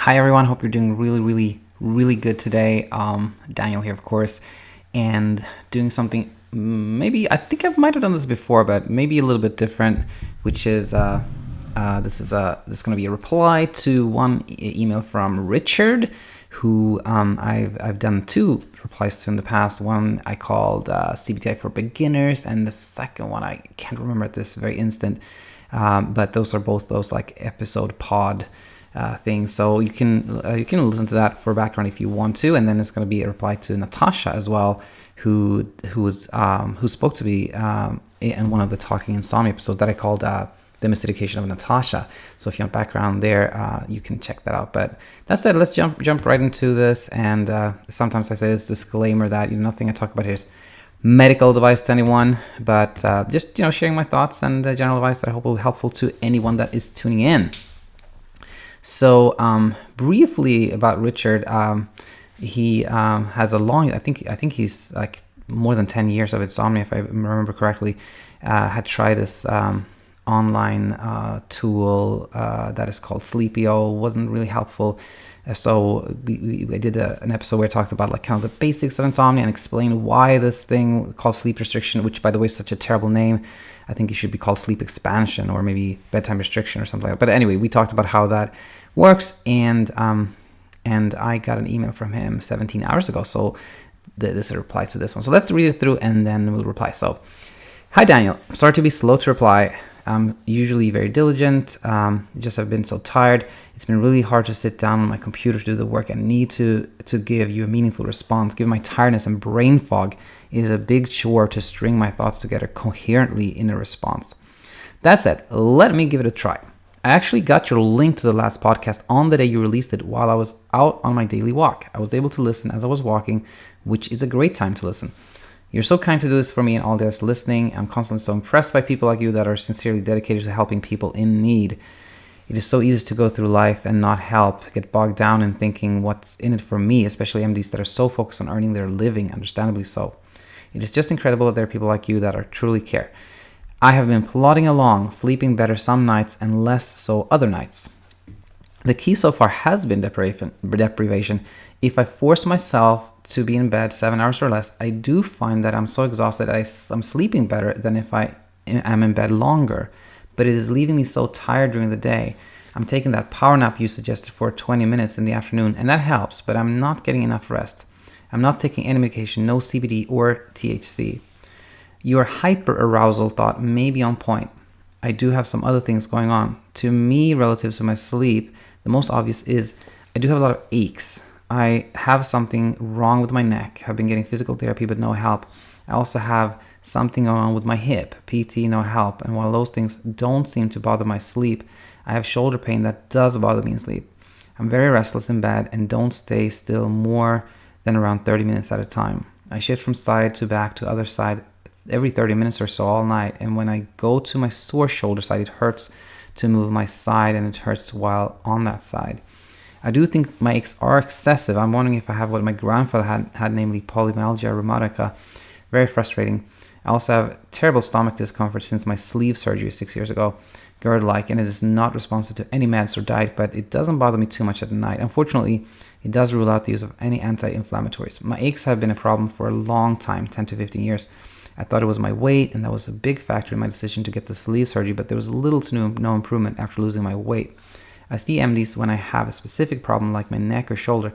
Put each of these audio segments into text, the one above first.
Hi everyone, hope you're doing really good today. Daniel here, of course, and doing something maybe I think I might have done this before, but maybe a little bit different, which is this is going to be a reply to one email from Richard, who I've done two replies to in the past. One I called CBTI for beginners, and the second one I can't remember at this very instant, but those are both those like episode pod things. So you can listen to that for background if you want to, and then it's going to be a reply to Natasha as well, who spoke to me in one of the Talking Insomnia episodes that I called the mystification of Natasha. So if you want background there, you can check that out. But that said, let's jump right into this. And sometimes I say this disclaimer that nothing I talk about here is medical advice to anyone, but just sharing my thoughts and general advice that I hope will be helpful to anyone that is tuning in. So briefly about Richard, he has a long, I think he's like more than 10 years of insomnia, if I remember correctly. Had tried this online tool that is called Sleepio. Wasn't really helpful. So I did an episode where I talked about like kind of the basics of insomnia and explained why this thing called sleep restriction, which by the way is such a terrible name. I think it should be called sleep expansion or maybe bedtime restriction or something like that. But anyway, we talked about how that works, and I got an email from him 17 hours ago. So this is a reply to this one. So let's read it through and then we'll reply. So, hi Daniel, sorry to be slow to reply. I'm usually very diligent. Just have been so tired. It's been really hard to sit down on my computer to do the work. I need to give you a meaningful response. Given my tiredness and brain fog, it is a big chore to string my thoughts together coherently in a response. That said, let me give it a try. I actually got your link to the last podcast on the day you released it while I was out on my daily walk. I was able to listen as I was walking, which is a great time to listen. You're so kind to do this for me and all those listening. I'm constantly so impressed by people like you that are sincerely dedicated to helping people in need. It is so easy to go through life and not help, get bogged down in thinking what's in it for me, especially MDs that are so focused on earning their living, understandably so. It is just incredible that there are people like you that are truly care. I have been plodding along, sleeping better some nights and less so other nights. The key so far has been deprivation. If I force myself to be in bed 7 hours or less, I do find that I'm so exhausted I'm sleeping better than if I am in bed longer. But it is leaving me so tired during the day. I'm taking that power nap you suggested for 20 minutes in the afternoon, and that helps, but I'm not getting enough rest. I'm not taking any medication, no CBD or THC. Your hyper-arousal thought may be on point. I do have some other things going on. To me, relative to my sleep, the most obvious is I do have a lot of aches. I have something wrong with my neck. I've been getting physical therapy, but no help. I also have something going on with my hip. PT, no help. And while those things don't seem to bother my sleep, I have shoulder pain that does bother me in sleep. I'm very restless in bed and don't stay still more than around 30 minutes at a time. I shift from side to back to other side every 30 minutes or so all night. And when I go to my sore shoulder side, it hurts to move my side and it hurts while on that side. I do think my aches are excessive. I'm wondering if I have what my grandfather had namely polymyalgia rheumatica. Very frustrating. I also have terrible stomach discomfort since my sleeve surgery 6 years ago, GERD-like, and it is not responsive to any meds or diet, but it doesn't bother me too much at night. Unfortunately, it does rule out the use of any anti-inflammatories. My aches have been a problem for a long time, 10 to 15 years. I thought it was my weight, and that was a big factor in my decision to get the sleeve surgery, but there was little to no improvement after losing my weight. I see MDs when I have a specific problem like my neck or shoulder,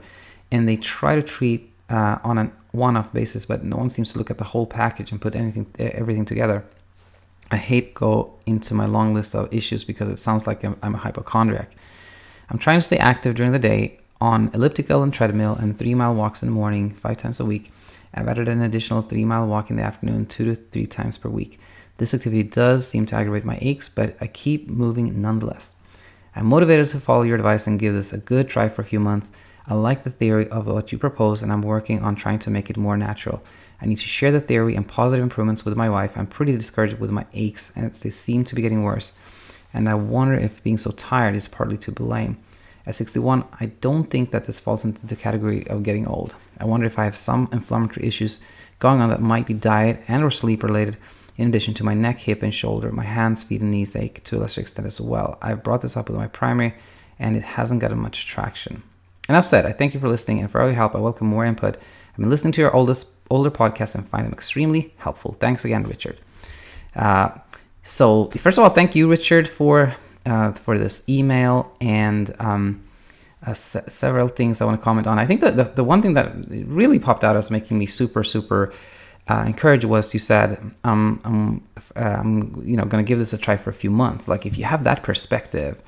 and they try to treat on a one-off basis, but no one seems to look at the whole package and put everything together. I hate go into my long list of issues because it sounds like I'm a hypochondriac. I'm trying to stay active during the day on elliptical and treadmill and 3-mile walks in the morning 5 times a week. I've added an additional 3-mile walk in the afternoon 2 to 3 times per week. This activity does seem to aggravate my aches, but I keep moving nonetheless. I'm motivated to follow your advice and give this a good try for a few months. I like the theory of what you propose, and I'm working on trying to make it more natural. I need to share the theory and positive improvements with my wife. I'm pretty discouraged with my aches, and they seem to be getting worse. And I wonder if being so tired is partly to blame. At 61, I don't think that this falls into the category of getting old. I wonder if I have some inflammatory issues going on that might be diet and or sleep related, in addition to my neck, hip, and shoulder. My hands, feet, and knees ache to a lesser extent as well. I've brought this up with my primary and it hasn't gotten much traction. Enough said. I thank you for listening, and for all your help. I welcome more input. I've been listening to your older podcasts and find them extremely helpful. Thanks again, Richard. So first of all, thank you, Richard, for this email, and several things I want to comment on. I think that the one thing that really popped out as making me super encouraged was you said I'm going to give this a try for a few months. Like, if you have that perspective,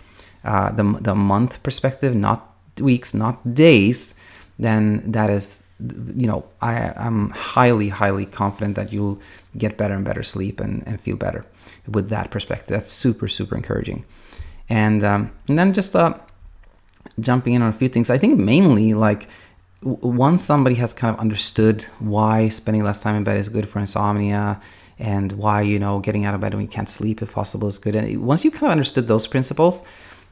the month perspective, not weeks, not days, then that is, I'm highly confident that you'll get better and better sleep and feel better with that perspective. That's super encouraging. And then just jumping in on a few things. I think mainly, like, once somebody has kind of understood why spending less time in bed is good for insomnia, and why, getting out of bed when you can't sleep if possible is good. And once you kind of understood those principles,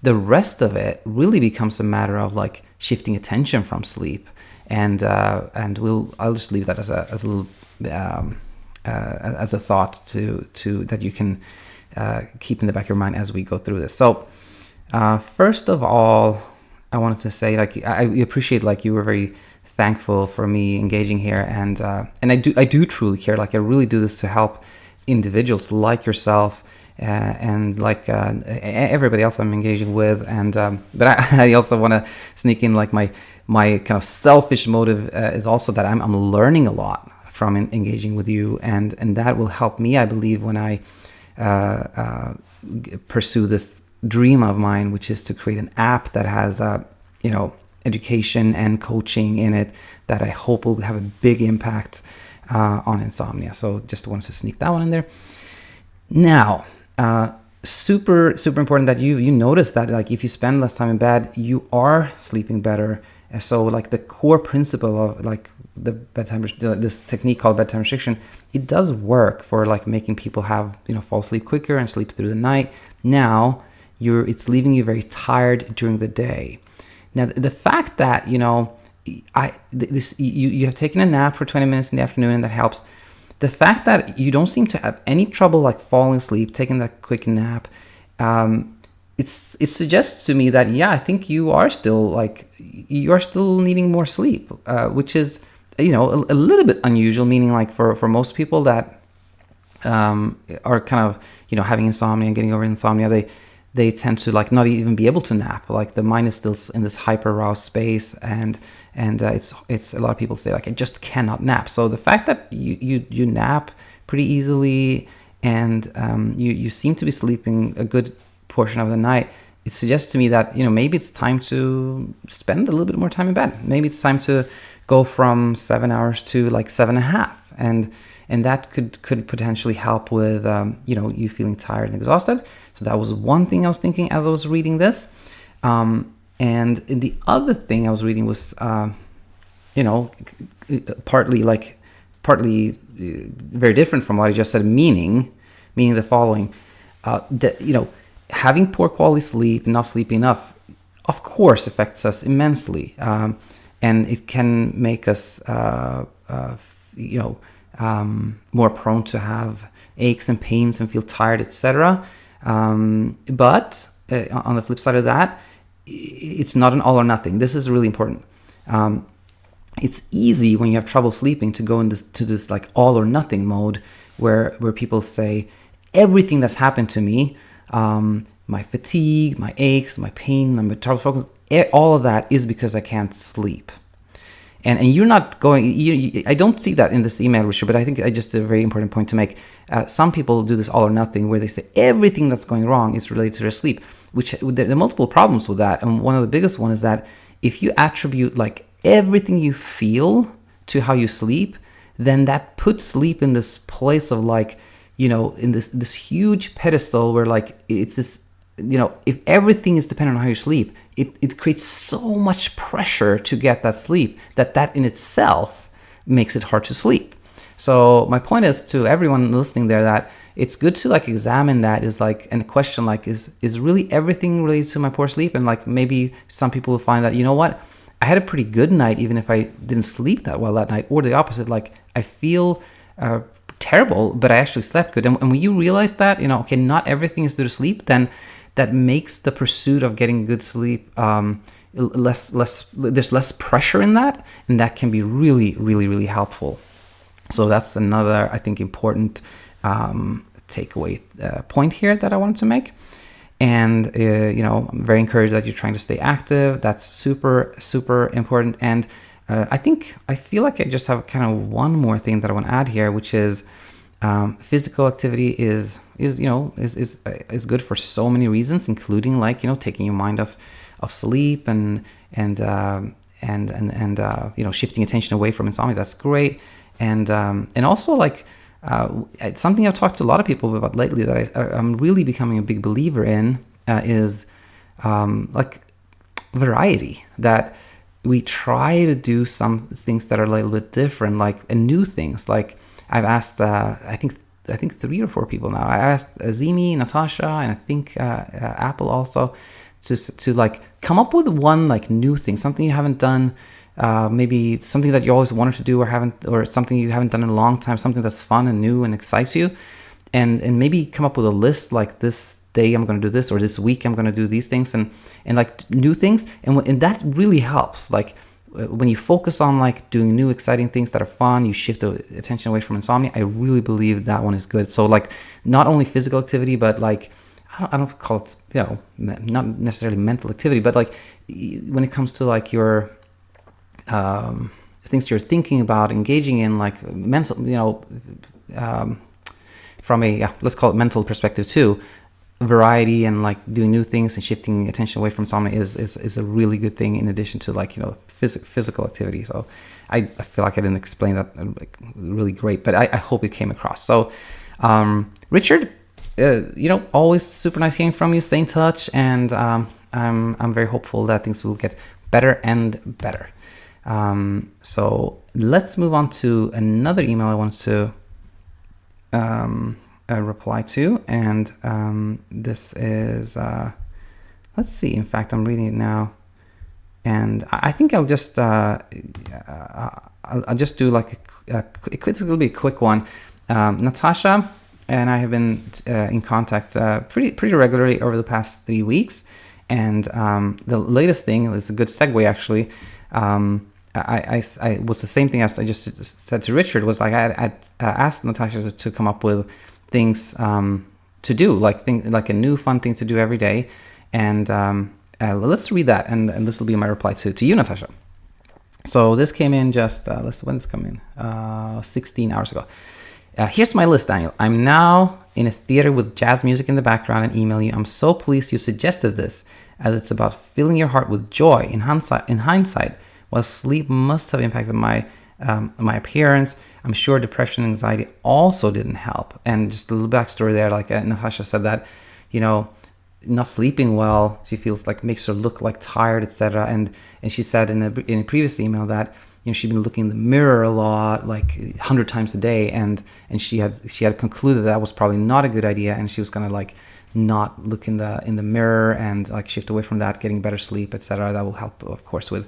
the rest of it really becomes a matter of like shifting attention from sleep. And I'll just leave that as a little as a thought to that you can keep in the back of your mind as we go through this. So first of all, I wanted to say, like, I appreciate, like, you were very thankful for me engaging here, and I do truly care. Like, I really do this to help individuals like yourself and like everybody else I'm engaging with. And but I also want to sneak in, like, my kind of selfish motive is also that I'm learning a lot from engaging with you, and that will help me, I believe, when I pursue this dream of mine, which is to create an app that has education and coaching in it that I hope will have a big impact on insomnia. So just wanted to sneak that one in there. Now, super important that you notice that, like, if you spend less time in bed, you are sleeping better. And so, like, the core principle of, like, the bedtime, this technique called bedtime restriction, it does work for, like, making people have, fall asleep quicker and sleep through the night. Now it's leaving you very tired during the day. Now, the fact that, you have taken a nap for 20 minutes in the afternoon, and that helps. The fact that you don't seem to have any trouble, like, falling asleep, taking that quick nap, it suggests to me that, I think you are still needing more sleep, which is, a little bit unusual, meaning, like, for most people that are kind of, having insomnia and getting over insomnia, they tend to, like, not even be able to nap. Like, the mind is still in this hyper aroused space, and it's a lot of people say, like, I just cannot nap. So the fact that you nap pretty easily, and you seem to be sleeping a good portion of the night, it suggests to me that, maybe it's time to spend a little bit more time in bed. Maybe it's time to go from 7 hours to, like, 7.5, and that could potentially help with you feeling tired and exhausted. So that was one thing I was thinking as I was reading this. And the other thing I was reading was, partly very different from what I just said, meaning the following, having poor quality sleep, not sleeping enough, of course, affects us immensely. And it can make us, more prone to have aches and pains and feel tired, etc. But on the flip side of that, it's not an all or nothing. This is really important. It's easy when you have trouble sleeping to go into this like all or nothing mode where people say everything that's happened to me, my fatigue, my aches, my pain, my trouble focus, all of that is because I can't sleep. And you're not going, I don't see that in this email, Richard, but I think it's just a very important point to make. Some people do this all or nothing where they say everything that's going wrong is related to their sleep, which there are multiple problems with that. And one of the biggest one is that if you attribute like everything you feel to how you sleep, then that puts sleep in this place of like, in this huge pedestal where like it's this, if everything is dependent on how you sleep, it creates so much pressure to get that sleep that in itself makes it hard to sleep. So my point is to everyone listening there that it's good to like examine that is like, and question like, is really everything related to my poor sleep? And like maybe some people will find that, what, I had a pretty good night even if I didn't sleep that well that night, or the opposite, like I feel terrible, but I actually slept good. And when you realize that, okay, not everything is due to sleep, then that makes the pursuit of getting good sleep there's less pressure in that, and that can be really, really, really helpful. So that's another, I think, important takeaway point here that I wanted to make. And I'm very encouraged that you're trying to stay active. That's super, super important. And I feel like I just have kind of one more thing that I want to add here, which is physical activity is good for so many reasons, including taking your mind off sleep and shifting attention away from insomnia. That's great. And also it's something I've talked to a lot of people about lately that I'm really becoming a big believer in is variety. That we try to do some things that are a little bit different, and new things. Like I've asked, I think 3 or 4 people now. I asked Zimi, Natasha, and I think Apple also to come up with one new thing, something you haven't done. Maybe something that you always wanted to do or something you haven't done in a long time, something that's fun and new and excites you, and maybe come up with a list like this day I'm going to do this, or this week I'm going to do these things, and new things, and that really helps. When you focus on doing new exciting things that are fun, you shift the attention away from insomnia. I really believe that one is good. So not only physical activity, but I don't call it not necessarily mental activity, but when it comes to your things you're thinking about engaging in, mental, from a let's call it mental perspective too. Variety and doing new things and shifting attention away from insomnia is a really good thing, in addition to physical activity. So I feel like I didn't explain that really great, but I hope it came across. So Richard, always super nice hearing from you. Stay in touch, and I'm very hopeful that things will get better and better. So let's move on to another email I wanted to reply to, and this is let's see. In fact, I'm reading it now, and I think I'll just do it'll be a quick one. Natasha and I have been in contact pretty regularly over the past 3 weeks, and the latest thing is a good segue actually. I was the same thing as I just said to Richard. Was I asked Natasha to come up with things to do, like a new fun thing to do every day, and let's read that, and this will be my reply to you, Natasha. So this came in just when did this come in? 16 hours ago. Here's my list, Daniel. I'm now in a theater with jazz music in the background and email you. I'm so pleased you suggested this, as it's about filling your heart with joy. In hindsight, while sleep must have impacted my appearance, I'm sure depression and anxiety also didn't help. And just a little backstory there, Natasha said that, not sleeping well, she feels makes her look tired, etc. And she said in a previous email that she'd been looking in the mirror a lot, 100 times a day, and she had concluded that was probably not a good idea, and she was gonna not look in the mirror and shift away from that, getting better sleep, etc. That will help, of course, with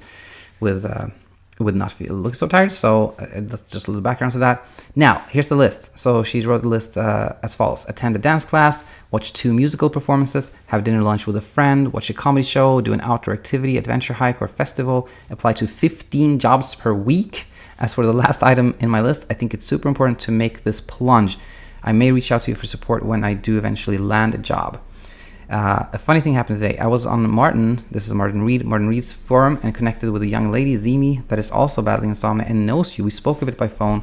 not look so tired. So that's just a little background to that. Now here's the list. So she wrote the list as follows: attend a dance class, watch 2 musical performances, have dinner lunch with a friend, watch a comedy show, do an outdoor activity, adventure hike or festival, apply to 15 jobs per week. As for the last item in my list, I think it's super important to make this plunge. I may reach out to you for support when I do eventually land a job. A funny thing happened today. I was on Martin Reed's forum, and connected with a young lady, Zimi, that is also battling insomnia and knows you. We spoke a bit by phone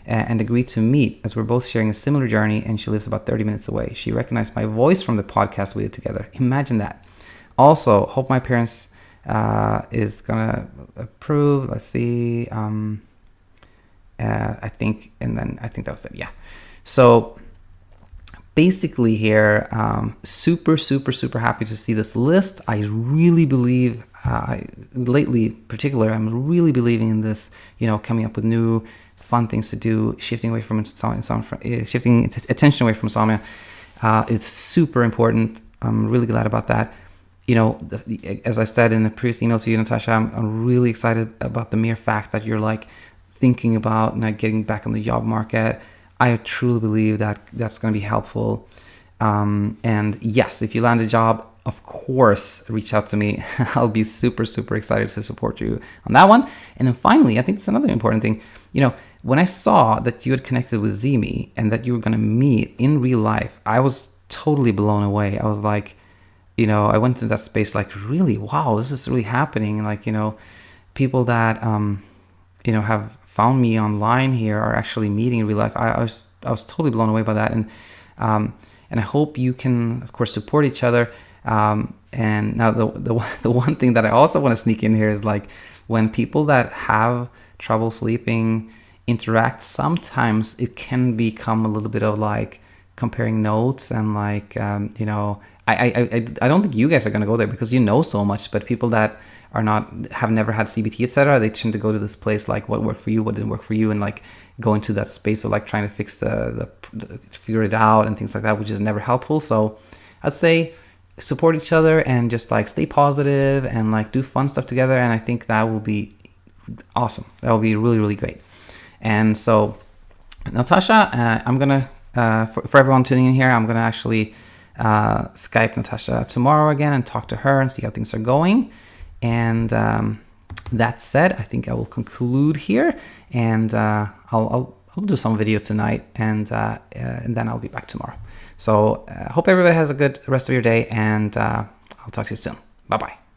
and agreed to meet, as we're both sharing a similar journey, and she lives about 30 minutes away. She recognized my voice from the podcast we did together. Imagine that. Also, hope my parents is gonna approve. Let's see. I think that was it. Yeah. So basically here, super happy to see this list. I really believe, lately in particular, I'm really believing in this, coming up with new fun things to do, shifting away from shifting attention away from insomnia. It's super important. I'm really glad about that. As I said in the previous email to you, Natasha, I'm really excited about the mere fact that you're thinking about getting back on the job market. I truly believe that that's going to be helpful. And yes, if you land a job, of course, reach out to me. I'll be super, super excited to support you on that one. And then finally, I think it's another important thing. When I saw that you had connected with Zimi and that you were going to meet in real life, I was totally blown away. I was like, I went to that space like, really, wow, this is really happening. Like, people that, have found me online here are actually meeting in real life. I was totally blown away by that. And I hope you can, of course, support each other. And now the one thing that I also want to sneak in here is like, when people that have trouble sleeping interact, sometimes it can become a little bit of like comparing notes and like, I don't think you guys are going to go there because you know so much, but people that have never had CBT, etc., they tend to go to this place like what worked for you, what didn't work for you, and like go into that space of like trying to fix the figure it out and things like that, which is never helpful. So I'd say support each other and just like stay positive and like do fun stuff together. And I think that will be awesome. That will be really, really great. And so Natasha, I'm gonna for everyone tuning in here, I'm gonna actually Skype Natasha tomorrow again and talk to her and see how things are going. And that said, I think I will conclude here, and I'll do some video tonight, and then I'll be back tomorrow. So hope everybody has a good rest of your day, and I'll talk to you soon. Bye bye.